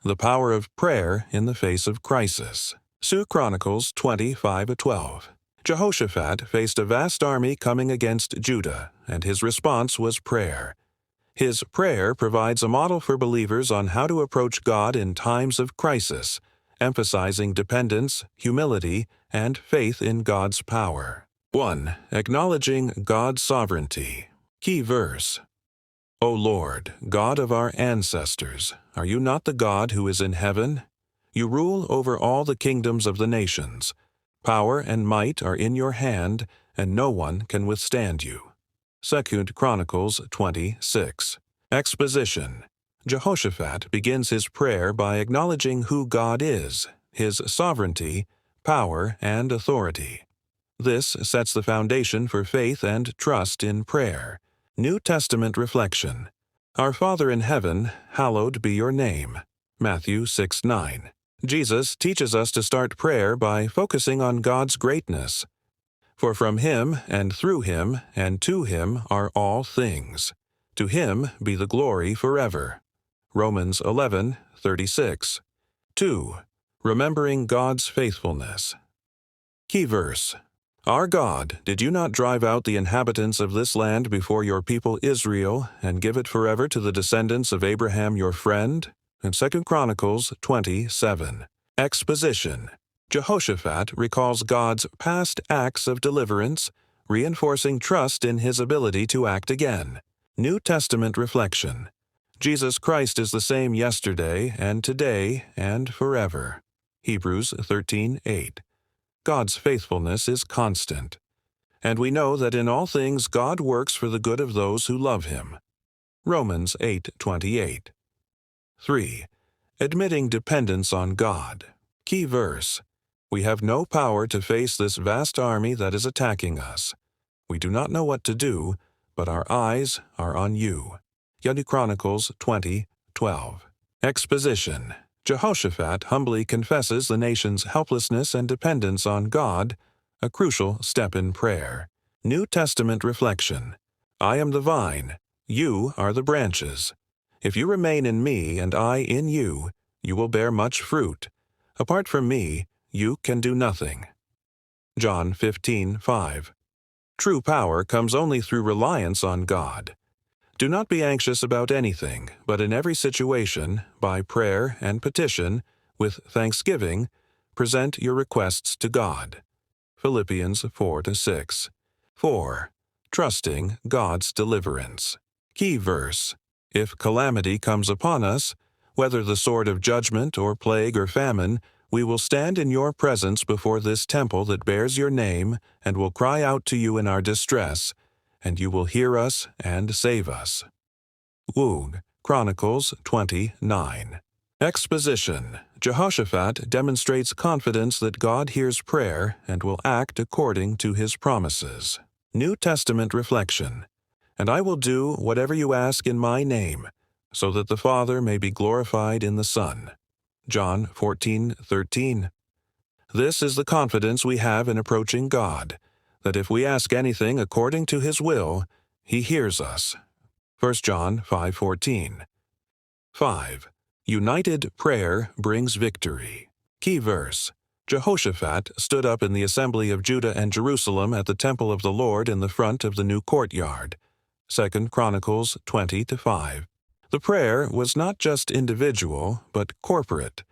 The power of prayer in the face of crisis. 2 Chronicles 20:5-12. Jehoshaphat faced a vast army coming against Judah, and his response was prayer. His prayer provides a model for believers on how to approach God in times of crisis, emphasizing dependence, humility, and faith in God's power. 1. Acknowledging God's sovereignty. Key verse. O Lord, God of our ancestors, are you not the God who is in heaven? You rule over all the kingdoms of the nations. Power and might are in your hand, and no one can withstand you. 2 Chronicles 20:6. Exposition. Jehoshaphat begins his prayer by acknowledging who God is, his sovereignty, power, and authority. This sets the foundation for faith and trust in prayer. New Testament reflection. Our Father in heaven, hallowed be your name. Matthew 6:9. Jesus teaches us to start prayer by focusing on God's greatness. For from Him, and through Him, and to Him are all things. To Him be the glory forever. Romans 11:36. 2. Remembering God's faithfulness. Key verse. Our God, did you not drive out the inhabitants of this land before your people Israel, and give it forever to the descendants of Abraham your friend? In 2 Chronicles 20:7. Exposition. Jehoshaphat recalls God's past acts of deliverance, reinforcing trust in His ability to act again. New Testament reflection. Jesus Christ is the same yesterday and today and forever. Hebrews 13:8. God's faithfulness is constant. And we know that in all things God works for the good of those who love Him. Romans 8:28. 3. Admitting dependence on God. Key verse. We have no power to face this vast army that is attacking us. We do not know what to do, but our eyes are on you. 2 Chronicles 20:12. Exposition. Jehoshaphat humbly confesses the nation's helplessness and dependence on God, a crucial step in prayer. New Testament reflection. I am the vine, you are the branches. If you remain in me and I in you, you will bear much fruit. Apart from me, you can do nothing. John 15:5. True power comes only through reliance on God. Do not be anxious about anything, but in every situation, by prayer and petition, with thanksgiving, present your requests to God. Philippians 4:6. 4. Trusting God's deliverance. Key verse. If calamity comes upon us, whether the sword of judgment or plague or famine, we will stand in your presence before this temple that bears your name, and will cry out to you in our distress, and you will hear us and save us. Chronicles 20:9. Exposition. Jehoshaphat demonstrates confidence that God hears prayer and will act according to His promises. New Testament reflection. And I will do whatever you ask in my name, so that the Father may be glorified in the Son. John 14:13. This is the confidence we have in approaching God, that if we ask anything according to His will, He hears us. 1 John 5:14. 5. United prayer brings victory. Key verse. Jehoshaphat stood up in the assembly of Judah and Jerusalem at the temple of the Lord in the front of the new courtyard. 2 Chronicles 20:5. The prayer was not just individual, but corporate.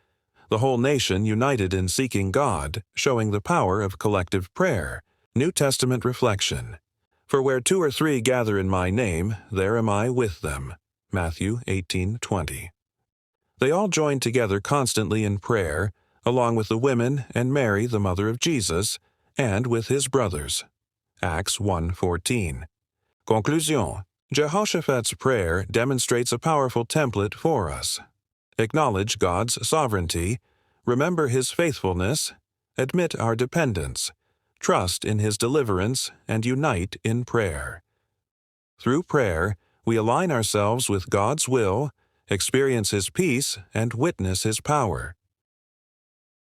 The whole nation united in seeking God, showing the power of collective prayer. New Testament reflection. For where 2 or 3 gather in my name, there am I with them. Matthew 18:20. They all joined together constantly in prayer, along with the women and Mary, the mother of Jesus, and with his brothers. Acts 1:14. Conclusion. Jehoshaphat's prayer demonstrates a powerful template for us. Acknowledge God's sovereignty, remember His faithfulness, admit our dependence, trust in His deliverance, and unite in prayer. Through prayer, we align ourselves with God's will, experience His peace, and witness His power.